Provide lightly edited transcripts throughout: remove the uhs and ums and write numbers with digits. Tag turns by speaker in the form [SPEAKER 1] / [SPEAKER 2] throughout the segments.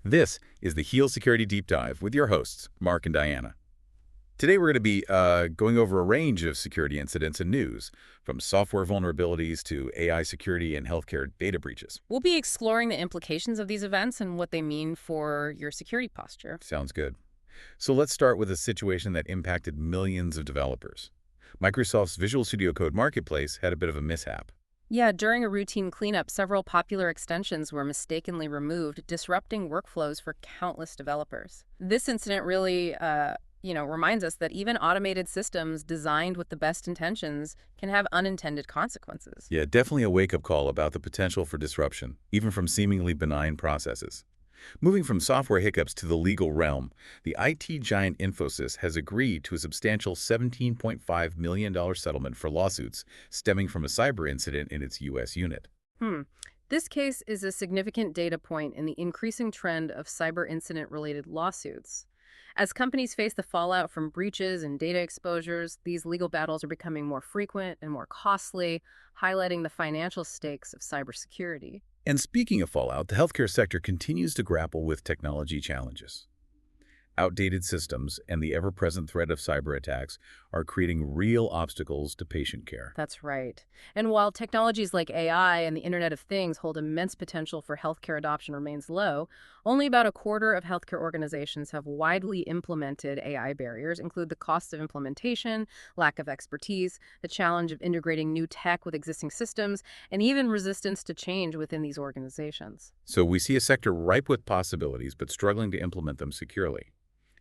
[SPEAKER 1] This is the Heal Security Deep Dive with your hosts, Mark and Diana. Today we're going to be going over a range of security incidents and news, from software vulnerabilities to AI security and healthcare data breaches.
[SPEAKER 2] We'll be exploring the implications of these events and what they mean for your security posture.
[SPEAKER 1] Sounds good. So let's start with a situation that impacted millions of developers. Microsoft's Visual Studio Code Marketplace had a bit of a mishap.
[SPEAKER 2] Yeah, during a routine cleanup, several popular extensions were mistakenly removed, disrupting workflows for countless developers. This incident really, reminds us that even automated systems designed with the best intentions can have unintended consequences.
[SPEAKER 1] Yeah, definitely a wake-up call about the potential for disruption, even from seemingly benign processes. Moving from software hiccups to the legal realm, the IT giant Infosys has agreed to a substantial $17.5 million settlement for lawsuits stemming from a cyber incident in its U.S. unit.
[SPEAKER 2] Hmm. This case is a significant data point in the increasing trend of cyber incident-related lawsuits. As companies face the fallout from breaches and data exposures, these legal battles are becoming more frequent and more costly, highlighting the financial stakes of cybersecurity.
[SPEAKER 1] And speaking of fallout, the healthcare sector continues to grapple with technology challenges. Outdated systems and the ever-present threat of cyber attacks are creating real obstacles to patient care.
[SPEAKER 2] That's right. And while technologies like AI and the Internet of Things hold immense potential for healthcare adoption remains low, only about a quarter of healthcare organizations have widely implemented AI barriers, include the cost of implementation, lack of expertise, the challenge of integrating new tech with existing systems, and even resistance to change within these organizations.
[SPEAKER 1] So we see a sector ripe with possibilities but struggling to implement them securely.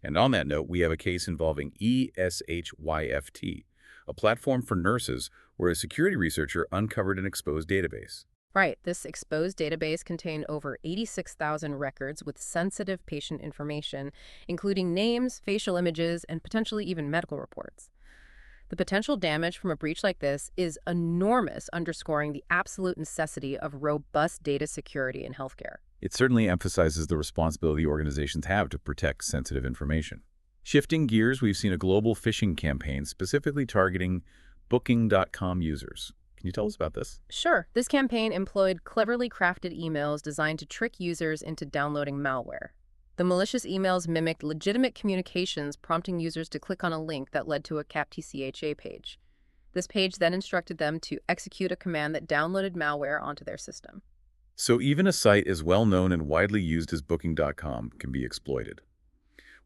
[SPEAKER 1] And on that note, we have a case involving ESHYFT, a platform for nurses where a security researcher uncovered an exposed database.
[SPEAKER 2] Right, this exposed database contained over 86,000 records with sensitive patient information, including names, facial images, and potentially even medical reports. The potential damage from a breach like this is enormous, underscoring the absolute necessity of robust data security in healthcare.
[SPEAKER 1] It certainly emphasizes the responsibility organizations have to protect sensitive information. Shifting gears, we've seen a global phishing campaign specifically targeting Booking.com users. Can you tell us about this?
[SPEAKER 2] Sure, this campaign employed cleverly crafted emails designed to trick users into downloading malware. The malicious emails mimicked legitimate communications, prompting users to click on a link that led to a CAPTCHA page. This page then instructed them to execute a command that downloaded malware onto their system.
[SPEAKER 1] So even a site as well known and widely used as Booking.com can be exploited.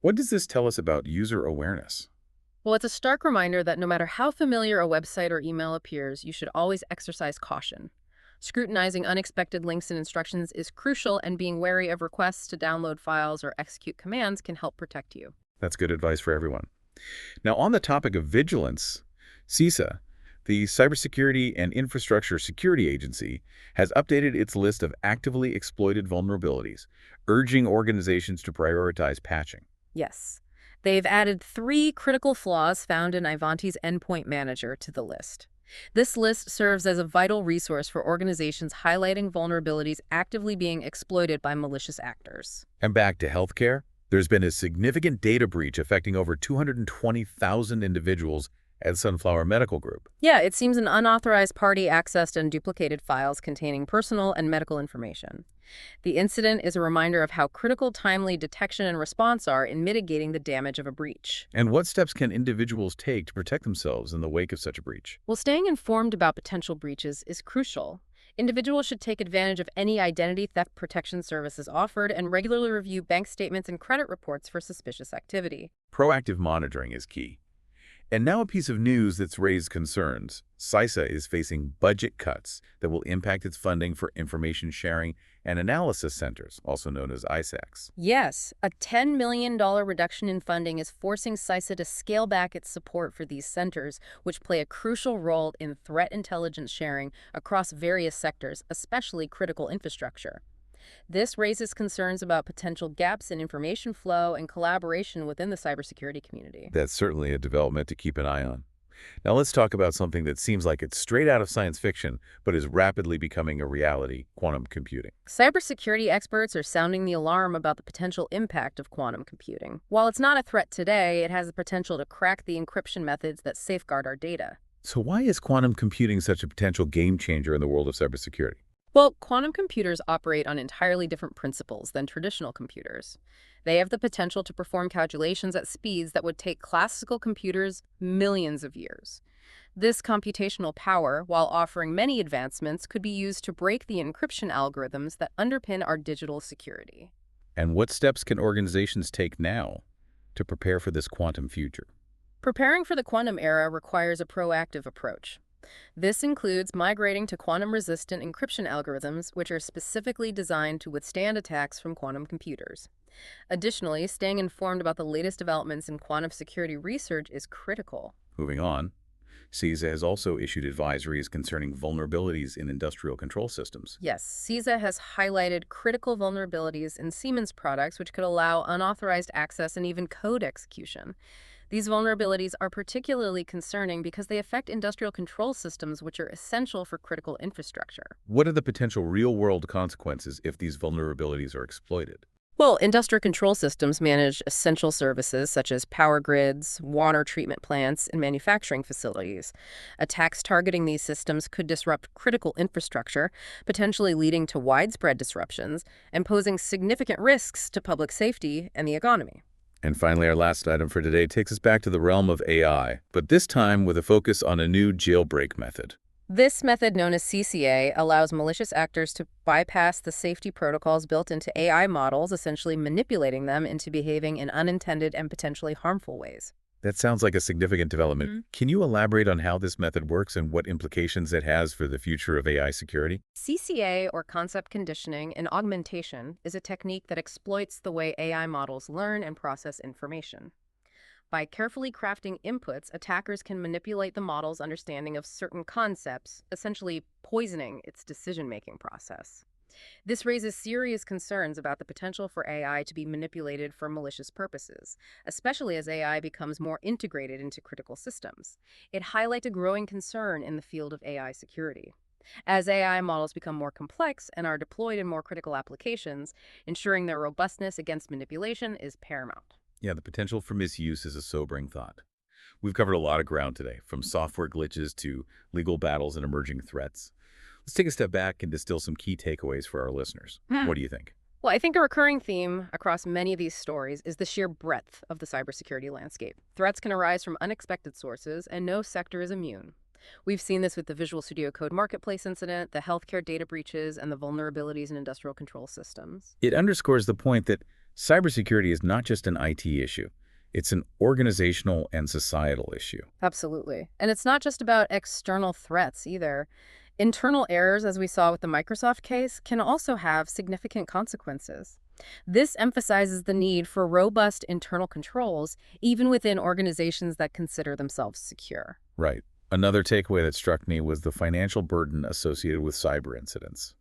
[SPEAKER 1] What does this tell us about user awareness?
[SPEAKER 2] Well, it's a stark reminder that no matter how familiar a website or email appears, you should always exercise caution. Scrutinizing unexpected links and instructions is crucial, and being wary of requests to download files or execute commands can help protect you.
[SPEAKER 1] That's good advice for everyone. Now, on the topic of vigilance, CISA, the Cybersecurity and Infrastructure Security Agency, has updated its list of actively exploited vulnerabilities, urging organizations to prioritize patching.
[SPEAKER 2] Yes. They've added 3 critical flaws found in Ivanti's Endpoint Manager to the list. This list serves as a vital resource for organizations highlighting vulnerabilities actively being exploited by malicious actors.
[SPEAKER 1] And back to healthcare, there's been a significant data breach affecting over 220,000 individuals at Sunflower Medical Group.
[SPEAKER 2] Yeah, it seems an unauthorized party accessed and duplicated files containing personal and medical information. The incident is a reminder of how critical timely detection and response are in mitigating the damage of a breach.
[SPEAKER 1] And what steps can individuals take to protect themselves in the wake of such a breach?
[SPEAKER 2] Well, staying informed about potential breaches is crucial. Individuals should take advantage of any identity theft protection services offered and regularly review bank statements and credit reports for suspicious activity.
[SPEAKER 1] Proactive monitoring is key. And now a piece of news that's raised concerns. CISA is facing budget cuts that will impact its funding for information sharing and analysis centers, also known as ISACs.
[SPEAKER 2] Yes, a $10 million reduction in funding is forcing CISA to scale back its support for these centers, which play a crucial role in threat intelligence sharing across various sectors, especially critical infrastructure. This raises concerns about potential gaps in information flow and collaboration within the cybersecurity community.
[SPEAKER 1] That's certainly a development to keep an eye on. Now let's talk about something that seems like it's straight out of science fiction, but is rapidly becoming a reality: quantum computing.
[SPEAKER 2] Cybersecurity experts are sounding the alarm about the potential impact of quantum computing. While it's not a threat today, it has the potential to crack the encryption methods that safeguard our data.
[SPEAKER 1] So why is quantum computing such a potential game changer in the world of cybersecurity?
[SPEAKER 2] Well, quantum computers operate on entirely different principles than traditional computers. They have the potential to perform calculations at speeds that would take classical computers millions of years. This computational power, while offering many advancements, could be used to break the encryption algorithms that underpin our digital security.
[SPEAKER 1] And what steps can organizations take now to prepare for this quantum future?
[SPEAKER 2] Preparing for the quantum era requires a proactive approach. This includes migrating to quantum-resistant encryption algorithms, which are specifically designed to withstand attacks from quantum computers. Additionally, staying informed about the latest developments in quantum security research is critical.
[SPEAKER 1] Moving on, CISA has also issued advisories concerning vulnerabilities in industrial control systems.
[SPEAKER 2] Yes, CISA has highlighted critical vulnerabilities in Siemens products, which could allow unauthorized access and even code execution. These vulnerabilities are particularly concerning because they affect industrial control systems, which are essential for critical infrastructure.
[SPEAKER 1] What are the potential real-world consequences if these vulnerabilities are exploited?
[SPEAKER 2] Well, industrial control systems manage essential services such as power grids, water treatment plants, and manufacturing facilities. Attacks targeting these systems could disrupt critical infrastructure, potentially leading to widespread disruptions and posing significant risks to public safety and the economy.
[SPEAKER 1] And finally, our last item for today takes us back to the realm of AI, but this time with a focus on a new jailbreak method.
[SPEAKER 2] This method, known as CCA, allows malicious actors to bypass the safety protocols built into AI models, essentially manipulating them into behaving in unintended and potentially harmful ways.
[SPEAKER 1] That sounds like a significant development. Can you elaborate on how this method works and what implications it has for the future of AI security?
[SPEAKER 2] CCA, or concept conditioning and augmentation, is a technique that exploits the way AI models learn and process information. By carefully crafting inputs, attackers can manipulate the model's understanding of certain concepts, essentially poisoning its decision-making process. This raises serious concerns about the potential for AI to be manipulated for malicious purposes, especially as AI becomes more integrated into critical systems. It highlights a growing concern in the field of AI security. As AI models become more complex and are deployed in more critical applications, ensuring their robustness against manipulation is paramount.
[SPEAKER 1] Yeah, the potential for misuse is a sobering thought. We've covered a lot of ground today, from software glitches to legal battles and emerging threats. Let's take a step back and distill some key takeaways for our listeners. What do you think?
[SPEAKER 2] Well, I think a recurring theme across many of these stories is the sheer breadth of the cybersecurity landscape. Threats can arise from unexpected sources, and no sector is immune. We've seen this with the Visual Studio Code Marketplace incident, the healthcare data breaches, and the vulnerabilities in industrial control systems.
[SPEAKER 1] It underscores the point that cybersecurity is not just an IT issue. It's an organizational and societal issue.
[SPEAKER 2] Absolutely. And it's not just about external threats either. Internal errors, as we saw with the Microsoft case, can also have significant consequences. This emphasizes the need for robust internal controls, even within organizations that consider themselves secure.
[SPEAKER 1] Right. Another takeaway that struck me was the financial burden associated with cyber incidents.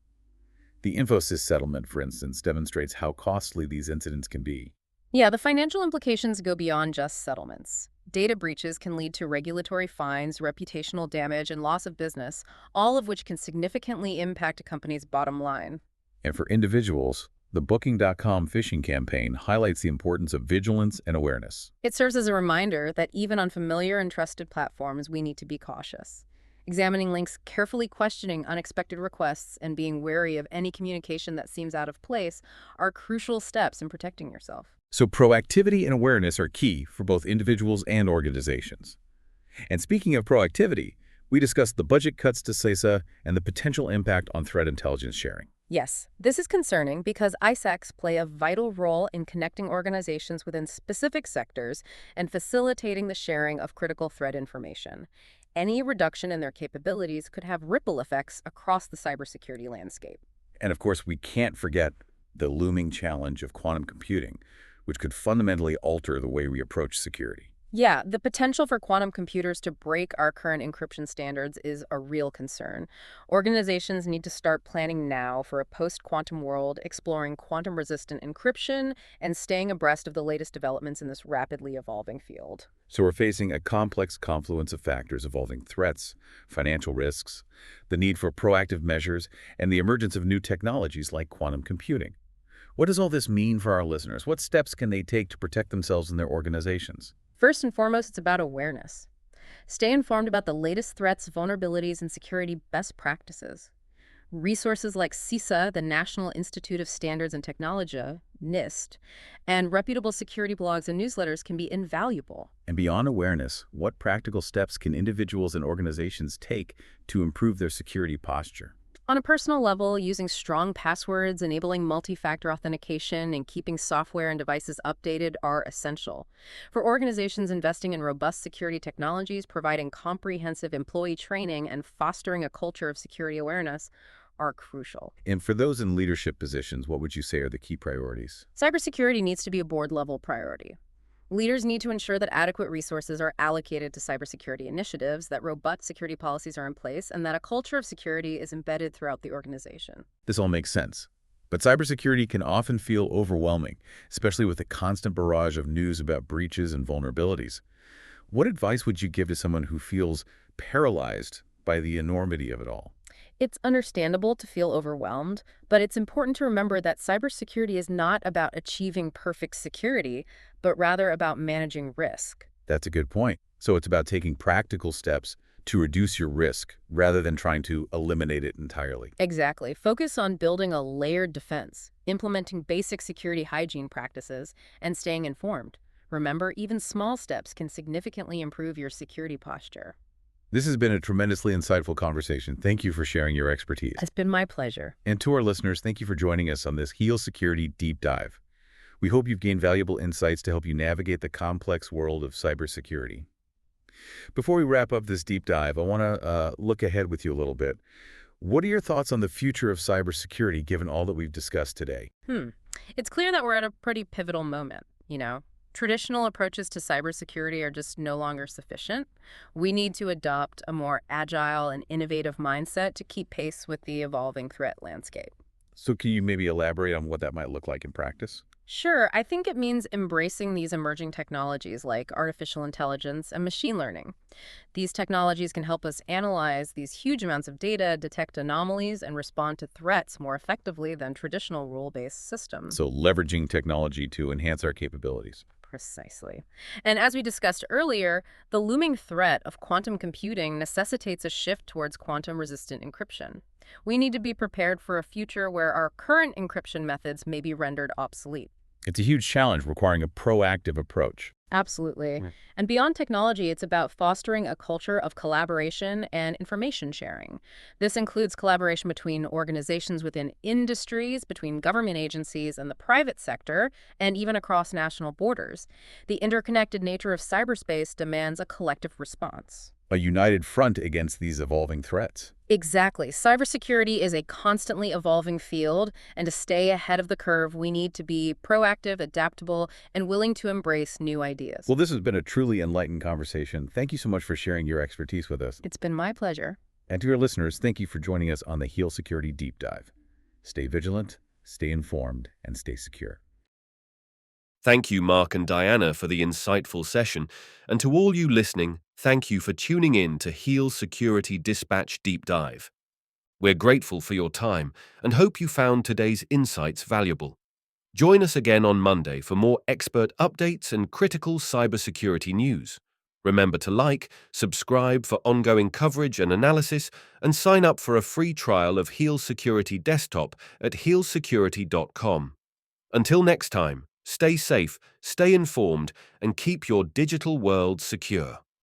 [SPEAKER 1] The Infosys settlement, for instance, demonstrates how costly these incidents can be.
[SPEAKER 2] Yeah, the financial implications go beyond just settlements. Data breaches can lead to regulatory fines, reputational damage, and loss of business, all of which can significantly impact a company's bottom line.
[SPEAKER 1] And for individuals, the Booking.com phishing campaign highlights the importance of vigilance and awareness.
[SPEAKER 2] It serves as a reminder that even on familiar and trusted platforms, we need to be cautious. Examining links, carefully questioning unexpected requests, and being wary of any communication that seems out of place are crucial steps in protecting yourself.
[SPEAKER 1] So proactivity and awareness are key for both individuals and organizations. And speaking of proactivity, we discussed the budget cuts to CISA and the potential impact on threat intelligence sharing.
[SPEAKER 2] Yes, this is concerning because ISACs play a vital role in connecting organizations within specific sectors and facilitating the sharing of critical threat information. Any reduction in their capabilities could have ripple effects across the cybersecurity landscape.
[SPEAKER 1] And of course, we can't forget the looming challenge of quantum computing, which could fundamentally alter the way we approach security.
[SPEAKER 2] Yeah, the potential for quantum computers to break our current encryption standards is a real concern. Organizations need to start planning now for a post-quantum world, exploring quantum-resistant encryption and staying abreast of the latest developments in this rapidly evolving field.
[SPEAKER 1] So we're facing a complex confluence of factors involving threats, financial risks, the need for proactive measures, and the emergence of new technologies like quantum computing. What does all this mean for our listeners? What steps can they take to protect themselves and their organizations?
[SPEAKER 2] First and foremost, it's about awareness. Stay informed about the latest threats, vulnerabilities, and security best practices. Resources like CISA, the National Institute of Standards and Technology, NIST, and reputable security blogs and newsletters can be invaluable.
[SPEAKER 1] And beyond awareness, what practical steps can individuals and organizations take to improve their security posture?
[SPEAKER 2] On a personal level, using strong passwords, enabling multi-factor authentication, and keeping software and devices updated are essential. For organizations, investing in robust security technologies, providing comprehensive employee training, and fostering a culture of security awareness are crucial.
[SPEAKER 1] And for those in leadership positions, what would you say are the key priorities?
[SPEAKER 2] Cybersecurity needs to be a board-level priority. Leaders need to ensure that adequate resources are allocated to cybersecurity initiatives, that robust security policies are in place, and that a culture of security is embedded throughout the organization.
[SPEAKER 1] This all makes sense. But cybersecurity can often feel overwhelming, especially with the constant barrage of news about breaches and vulnerabilities. What advice would you give to someone who feels paralyzed by the enormity of it all?
[SPEAKER 2] It's understandable to feel overwhelmed, but it's important to remember that cybersecurity is not about achieving perfect security, but rather about managing risk.
[SPEAKER 1] That's a good point. So it's about taking practical steps to reduce your risk rather than trying to eliminate it entirely.
[SPEAKER 2] Exactly. Focus on building a layered defense, implementing basic security hygiene practices, and staying informed. Remember, even small steps can significantly improve your security posture.
[SPEAKER 1] This has been a tremendously insightful conversation. Thank you for sharing your expertise.
[SPEAKER 2] It's been my pleasure.
[SPEAKER 1] And to our listeners, thank you for joining us on this HEAL Security Deep Dive. We hope you've gained valuable insights to help you navigate the complex world of cybersecurity. Before we wrap up this deep dive, I want to look ahead with you a little bit. What are your thoughts on the future of cybersecurity given all that we've discussed today?
[SPEAKER 2] It's clear that we're at a pretty pivotal moment. Traditional approaches to cybersecurity are just no longer sufficient. We need to adopt a more agile and innovative mindset to keep pace with the evolving threat landscape.
[SPEAKER 1] So can you maybe elaborate on what that might look like in practice?
[SPEAKER 2] Sure, I think it means embracing these emerging technologies like artificial intelligence and machine learning. These technologies can help us analyze these huge amounts of data, detect anomalies, and respond to threats more effectively than traditional rule-based systems.
[SPEAKER 1] So leveraging technology to enhance our capabilities.
[SPEAKER 2] Precisely. And as we discussed earlier, the looming threat of quantum computing necessitates a shift towards quantum-resistant encryption. We need to be prepared for a future where our current encryption methods may be rendered obsolete.
[SPEAKER 1] It's a huge challenge requiring a proactive approach.
[SPEAKER 2] Absolutely.
[SPEAKER 1] Mm.
[SPEAKER 2] And beyond technology, it's about fostering a culture of collaboration and information sharing. This includes collaboration between organizations within industries, between government agencies and the private sector, and even across national borders. The interconnected nature of cyberspace demands a collective response.
[SPEAKER 1] A united front against these evolving threats.
[SPEAKER 2] Exactly. Cybersecurity is a constantly evolving field, and to stay ahead of the curve, we need to be proactive, adaptable, and willing to embrace new ideas.
[SPEAKER 1] Well, this has been a truly enlightened conversation. Thank you so much for sharing your expertise with us.
[SPEAKER 2] It's been my pleasure.
[SPEAKER 1] And to your listeners, thank you for joining us on the HEAL Security Deep Dive. Stay vigilant, stay informed, and stay secure.
[SPEAKER 3] Thank you, Mark and Diana, for the insightful session. And to all you listening, thank you for tuning in to HEAL Security Dispatch Deep Dive. We're grateful for your time and hope you found today's insights valuable. Join us again on Monday for more expert updates and critical cybersecurity news. Remember to like, subscribe for ongoing coverage and analysis, and sign up for a free trial of HEAL Security Desktop at healsecurity.com. Until next time, stay safe, stay informed, and keep your digital world secure.